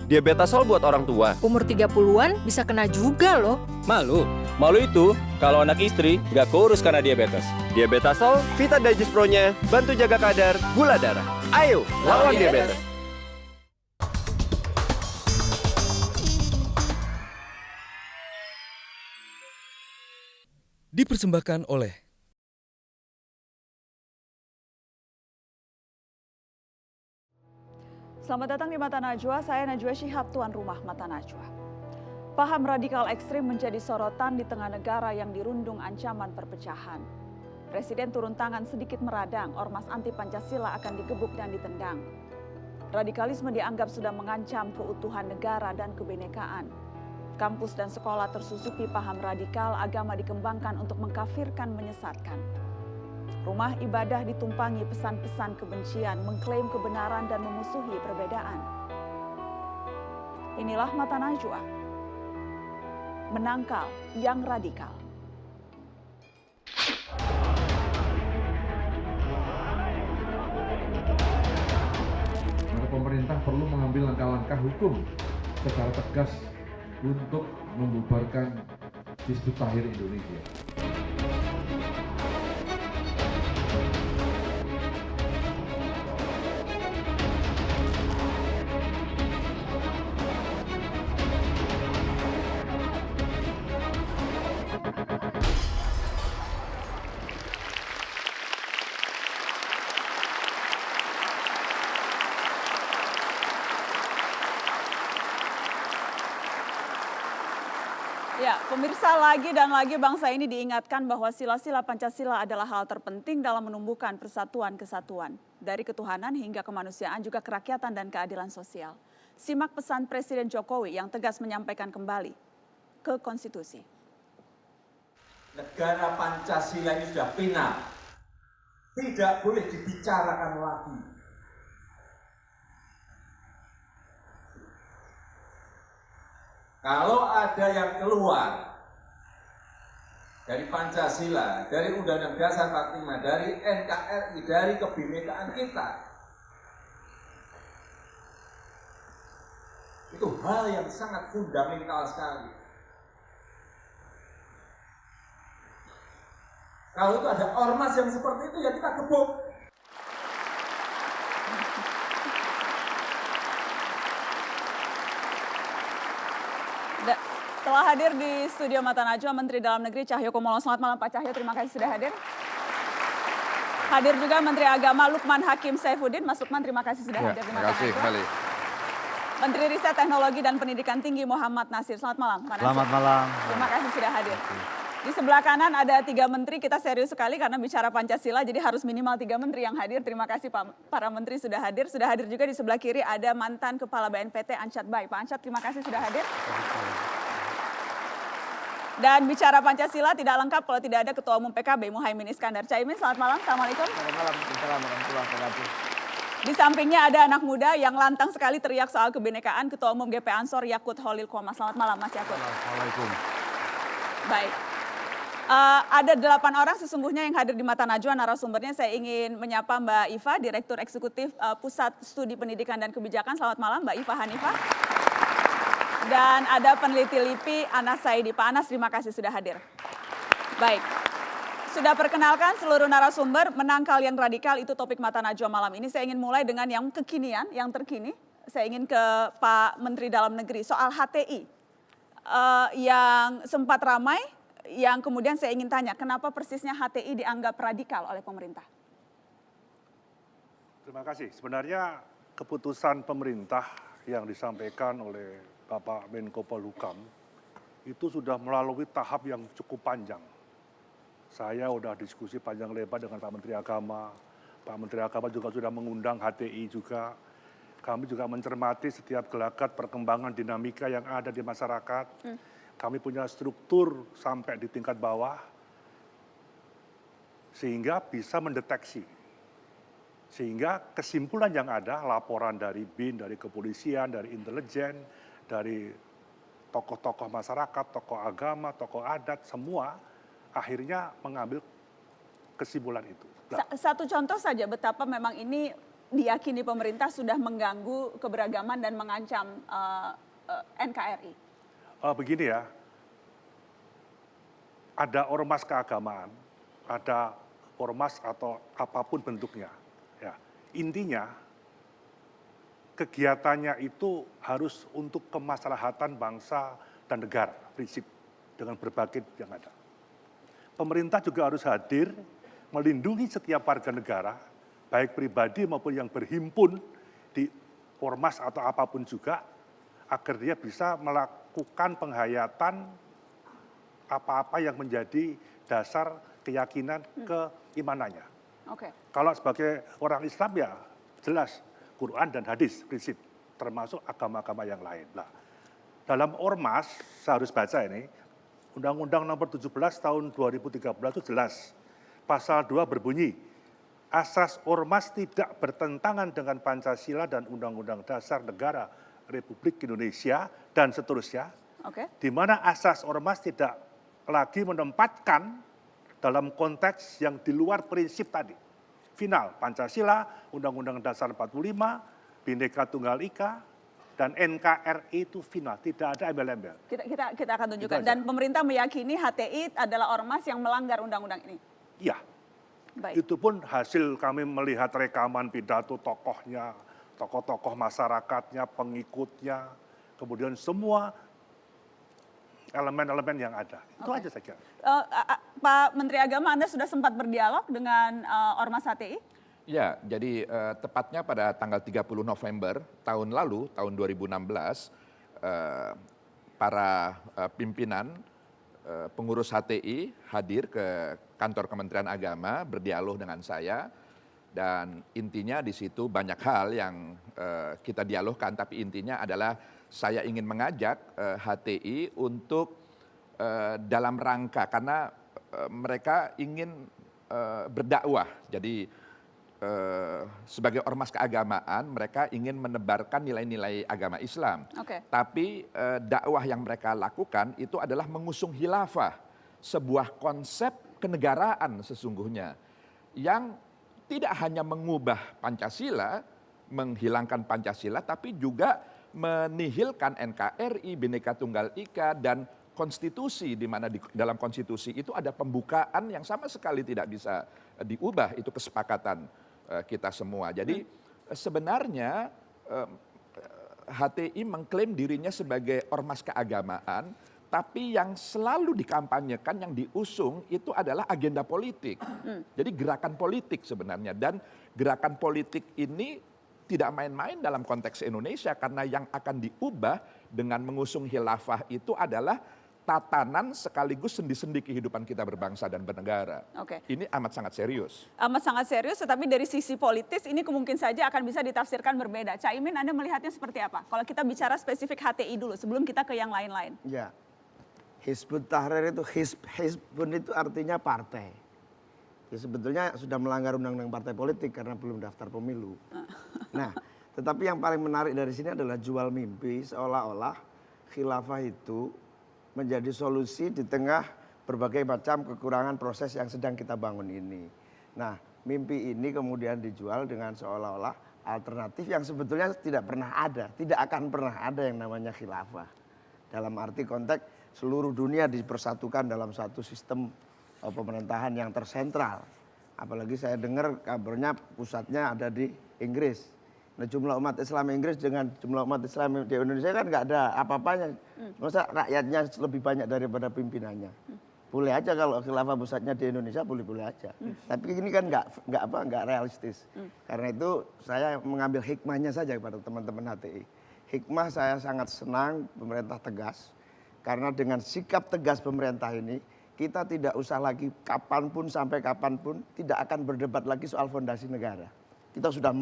Diabetasol buat orang tua. Umur 30-an bisa kena juga loh. Malu? Malu itu kalau anak istri nggak kurus karena diabetes. Diabetasol, Vita Digest Pro-nya bantu jaga kadar gula darah. Ayo, lawan diabetes. Dipersembahkan oleh Selamat datang di Mata Najwa, saya Najwa Shihab, tuan rumah Mata Najwa. Paham radikal ekstrim menjadi sorotan di tengah negara yang dirundung ancaman perpecahan. Presiden turun tangan sedikit meradang, ormas anti Pancasila akan digebuk dan ditendang. Radikalisme dianggap sudah mengancam keutuhan negara dan kebinekaan. Kampus dan sekolah tersusupi paham radikal, agama dikembangkan untuk mengkafirkan, menyesatkan. Rumah ibadah ditumpangi pesan-pesan kebencian, mengklaim kebenaran dan memusuhi perbedaan. Inilah Mata Najwa, menangkal yang radikal. Maka pemerintah perlu mengambil langkah-langkah hukum secara tegas untuk membubarkan Hizbut Tahrir Indonesia. Ya, pemirsa, lagi dan lagi bangsa ini diingatkan bahwa sila-sila Pancasila adalah hal terpenting dalam menumbuhkan persatuan kesatuan. Dari ketuhanan hingga kemanusiaan, juga kerakyatan dan keadilan sosial. Simak pesan Presiden Jokowi yang tegas menyampaikan kembali ke konstitusi. Negara Pancasila ini sudah final. Tidak boleh dibicarakan lagi. Kalau ada yang keluar dari Pancasila, dari Undang-Undang Dasar 45, dari NKRI, dari kebinekaan kita, itu hal yang sangat fundamental sekali. Kalau itu ada ormas yang seperti itu, ya kita gebuk. Telah hadir di studio Mata Najwa Menteri Dalam Negeri Cahyokumolo. Selamat malam Pak Cahyo, terima kasih sudah hadir. Hadir juga Menteri Agama Lukman Hakim Saifuddin. Mas Lukman, terima kasih sudah hadir di Mata Najwa. Menteri Riset Teknologi dan Pendidikan Tinggi Muhammad Nasir. Selamat malam Pak Nasir. Selamat malam. Terima kasih sudah hadir. Di sebelah kanan ada 3 menteri, kita serius sekali karena bicara Pancasila, jadi harus minimal 3 menteri yang hadir. Terima kasih Pak, para menteri sudah hadir. Sudah hadir juga di sebelah kiri ada mantan Kepala BNPT Ansyad Bai. Pak Ansyad, terima kasih sudah hadir. Dan bicara Pancasila tidak lengkap kalau tidak ada Ketua Umum PKB Muhaimin Iskandar. Caimin, selamat malam. Assalamualaikum. Selamat malam. Assalamualaikum warahmatullahi wabarakatuh. Di sampingnya ada anak muda yang lantang sekali teriak soal kebinekaan, Ketua Umum GP Ansor Yakut Holil Qoma. Selamat malam Mas Yakut. Assalamualaikum. Baik. Ada 8 orang sesungguhnya yang hadir di Mata Najwa. Narasumbernya saya ingin menyapa Mbak Iva, Direktur Eksekutif Pusat Studi Pendidikan dan Kebijakan. Selamat malam Mbak Iva Hanifah. Dan ada peneliti LIPI Anas Saidi. Pak Anas, terima kasih sudah hadir. Baik. Sudah perkenalkan seluruh narasumber, menangkal yang radikal itu topik Mata Najwa malam ini. Saya ingin mulai dengan yang kekinian, yang terkini. Saya ingin ke Pak Menteri Dalam Negeri soal HTI. Yang sempat ramai, yang kemudian saya ingin tanya, kenapa persisnya HTI dianggap radikal oleh pemerintah? Terima kasih. Sebenarnya keputusan pemerintah yang disampaikan oleh Bapak Menko Polhukam itu sudah melalui tahap yang cukup panjang. Saya sudah diskusi panjang lebar dengan Pak Menteri Agama. Pak Menteri Agama juga sudah mengundang HTI juga. Kami juga mencermati setiap gelagat perkembangan dinamika yang ada di masyarakat. Kami punya struktur sampai di tingkat bawah sehingga bisa mendeteksi. Sehingga kesimpulan yang ada, laporan dari BIN, dari kepolisian, dari intelijen, dari tokoh-tokoh masyarakat, tokoh agama, tokoh adat, semua akhirnya mengambil kesimpulan itu. Satu contoh saja betapa memang ini diyakini pemerintah sudah mengganggu keberagaman dan mengancam NKRI? Begini ya, ada ormas keagamaan, ada ormas atau apapun bentuknya. Ya, intinya kegiatannya itu harus untuk kemaslahatan bangsa dan negara, prinsip dengan berbagai yang ada. Pemerintah juga harus hadir melindungi setiap warga negara, baik pribadi maupun yang berhimpun di ormas atau apapun juga, agar dia bisa melakukan penghayatan apa-apa yang menjadi dasar keyakinan keimanannya. Oke. Kalau sebagai orang Islam ya jelas Quran dan hadis prinsip, termasuk agama-agama yang lain. Nah, dalam ormas saya harus baca ini, Undang-Undang Nomor 17 Tahun 2013 itu jelas. Pasal 2 berbunyi, asas ormas tidak bertentangan dengan Pancasila dan Undang-Undang Dasar Negara Republik Indonesia dan seterusnya. Oke. Di mana asas ormas tidak lagi menempatkan dalam konteks yang di luar prinsip tadi. Final, Pancasila, Undang-Undang Dasar 45, Bhinneka Tunggal Ika, dan NKRI itu final, tidak ada embel-embel. Kita akan tunjukkan. Itu aja. Dan pemerintah meyakini HTI adalah ormas yang melanggar undang-undang ini. Iya, Baik. itu pun hasil kami melihat rekaman pidato tokohnya, tokoh-tokoh masyarakatnya, pengikutnya, kemudian semua elemen-elemen yang ada. Itu aja saya kira. Pak Menteri Agama, Anda sudah sempat berdialog dengan ormas HTI? Ya, jadi tepatnya pada tanggal 30 November tahun lalu, tahun 2016, para pimpinan pengurus HTI hadir ke kantor Kementerian Agama, berdialog dengan saya, dan intinya di situ banyak hal yang kita dialogkan, tapi intinya adalah saya ingin mengajak HTI untuk dalam rangka, karena mereka ingin berdakwah, jadi sebagai ormas keagamaan mereka ingin menebarkan nilai-nilai agama Islam. Oke. Tapi dakwah yang mereka lakukan itu adalah mengusung khilafah, sebuah konsep kenegaraan sesungguhnya yang tidak hanya mengubah Pancasila, menghilangkan Pancasila, tapi juga menihilkan NKRI, Bhinneka Tunggal Ika, dan konstitusi, di mana dalam konstitusi itu ada pembukaan yang sama sekali tidak bisa diubah, itu kesepakatan kita semua. Jadi sebenarnya HTI mengklaim dirinya sebagai ormas keagamaan, tapi yang selalu dikampanyekan, yang diusung itu adalah agenda politik. Jadi gerakan politik sebenarnya, dan gerakan politik ini tidak main-main dalam konteks Indonesia, karena yang akan diubah dengan mengusung khilafah itu adalah tatanan sekaligus sendi-sendi kehidupan kita berbangsa dan bernegara. Oke. Ini amat sangat serius. Amat sangat serius, tetapi dari sisi politis ini mungkin saja akan bisa ditafsirkan berbeda. Caimin, Anda melihatnya seperti apa? Kalau kita bicara spesifik HTI dulu, sebelum kita ke yang lain-lain. Ya, Hizbut Tahrir itu, Hizbun itu artinya partai. Ya, sebetulnya sudah melanggar undang-undang partai politik karena belum daftar pemilu. Nah, tetapi yang paling menarik dari sini adalah jual mimpi, seolah-olah khilafah itu menjadi solusi di tengah berbagai macam kekurangan proses yang sedang kita bangun ini. Nah, mimpi ini kemudian dijual dengan seolah-olah alternatif yang sebetulnya tidak pernah ada, tidak akan pernah ada yang namanya khilafah. Dalam arti konteks seluruh dunia dipersatukan dalam satu sistem pemerintahan yang tersentral. Apalagi saya dengar kabarnya pusatnya ada di Inggris. Nah, jumlah umat Islam Inggris dengan jumlah umat Islam di Indonesia kan nggak ada apa-apanya. Masa rakyatnya lebih banyak daripada pimpinannya. Boleh aja kalau khilafah pusatnya di Indonesia, boleh-boleh aja. Tapi ini kan nggak realistis. Karena itu saya mengambil hikmahnya saja kepada teman-teman HTI. Hikmah saya sangat senang pemerintah tegas. Karena dengan sikap tegas pemerintah ini, kita tidak usah lagi kapanpun sampai kapanpun tidak akan berdebat lagi soal fondasi negara. Kita sudah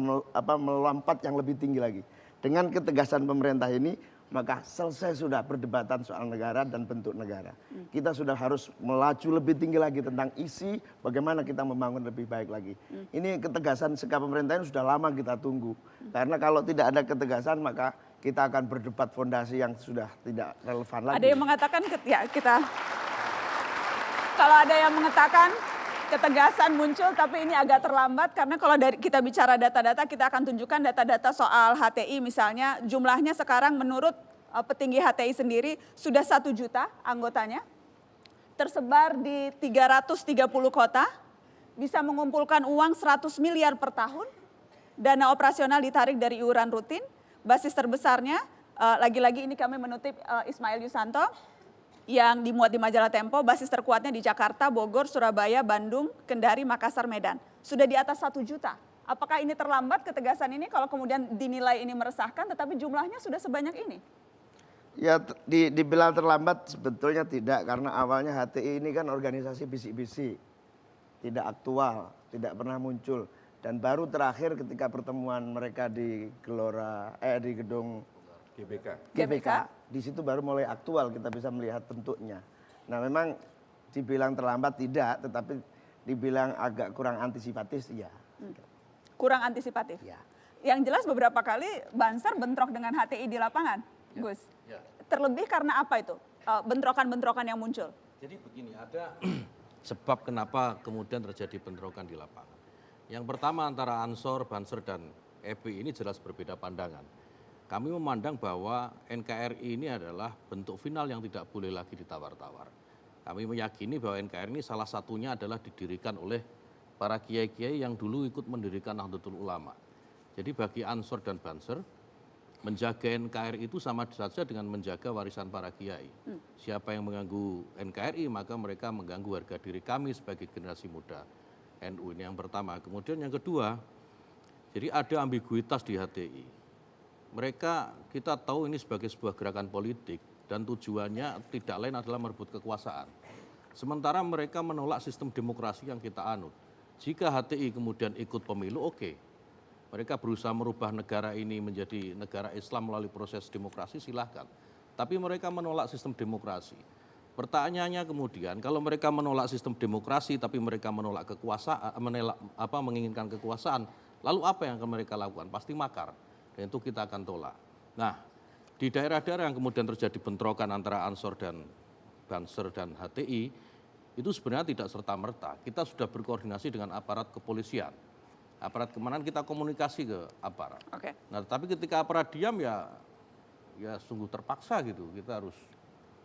melompat yang lebih tinggi lagi. Dengan ketegasan pemerintah ini, maka selesai sudah perdebatan soal negara dan bentuk negara. Kita sudah harus melaju lebih tinggi lagi tentang isi bagaimana kita membangun lebih baik lagi. Ini ketegasan sikap pemerintah ini sudah lama kita tunggu. Karena kalau tidak ada ketegasan, maka kita akan berdebat fondasi yang sudah tidak relevan lagi. Ada yang mengatakan, ya kita... Kalau ada yang mengatakan ketegasan muncul, tapi ini agak terlambat karena kalau dari kita bicara data-data, kita akan tunjukkan data-data soal HTI misalnya, jumlahnya sekarang menurut petinggi HTI sendiri sudah 1 juta anggotanya, tersebar di 330 kota, bisa mengumpulkan uang 100 miliar per tahun, dana operasional ditarik dari iuran rutin, basis terbesarnya, lagi-lagi ini kami menutip Ismail Yusanto, yang dimuat di majalah Tempo, basis terkuatnya di Jakarta, Bogor, Surabaya, Bandung, Kendari, Makassar, Medan. Sudah di atas 1 juta. Apakah ini terlambat ketegasan ini kalau kemudian dinilai ini meresahkan tetapi jumlahnya sudah sebanyak ini? Ya dibilang terlambat sebetulnya tidak, karena awalnya HTI ini kan organisasi bisik-bisik, tidak aktual, tidak pernah muncul. Dan baru terakhir ketika pertemuan mereka di gedung GBK, di situ baru mulai aktual kita bisa melihat bentuknya. Nah memang dibilang terlambat tidak, tetapi dibilang agak kurang antisipatif ya. Kurang antisipatif? Ya. Yang jelas beberapa kali Banser bentrok dengan HTI di lapangan, Gus. Terlebih karena apa itu? Bentrokan-bentrokan yang muncul? Jadi begini, ada sebab kenapa kemudian terjadi bentrokan di lapangan. Yang pertama antara Ansor, Banser, dan EPI ini jelas berbeda pandangan. Kami memandang bahwa NKRI ini adalah bentuk final yang tidak boleh lagi ditawar-tawar. Kami meyakini bahwa NKRI ini salah satunya adalah didirikan oleh para kiai-kiai yang dulu ikut mendirikan Nahdlatul Ulama. Jadi bagi Ansor dan Banser, menjaga NKRI itu sama saja dengan menjaga warisan para kiai. Siapa yang mengganggu NKRI maka mereka mengganggu harga diri kami sebagai generasi muda NU. Ini yang pertama. Kemudian yang kedua, jadi ada ambiguitas di HTI. Mereka, kita tahu ini sebagai sebuah gerakan politik dan tujuannya tidak lain adalah merebut kekuasaan. Sementara mereka menolak sistem demokrasi yang kita anut. Jika HTI kemudian ikut pemilu, oke. Mereka berusaha merubah negara ini menjadi negara Islam melalui proses demokrasi, silahkan. Tapi mereka menolak sistem demokrasi. Pertanyaannya kemudian, kalau mereka menolak sistem demokrasi tapi mereka menolak kekuasaan, menginginkan kekuasaan, lalu apa yang akan mereka lakukan? Pasti makar. Dan itu kita akan tolak. Nah, di daerah-daerah yang kemudian terjadi bentrokan antara Ansor dan Banser dan HTI, itu sebenarnya tidak serta-merta. Kita sudah berkoordinasi dengan aparat kepolisian. Aparat keamanan kita komunikasi ke aparat. Oke. Nah, tapi ketika aparat diam ya sungguh terpaksa gitu. Kita harus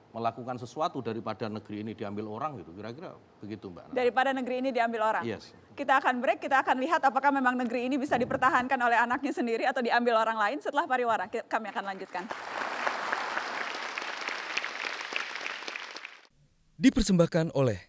melakukan sesuatu daripada negeri ini diambil orang gitu. Kira-kira begitu, Mbak. Daripada negeri ini diambil orang. Yes. Kita akan break, kita akan lihat apakah memang negeri ini bisa dipertahankan oleh anaknya sendiri atau diambil orang lain. Setelah pariwara, kami akan lanjutkan. Dipersembahkan oleh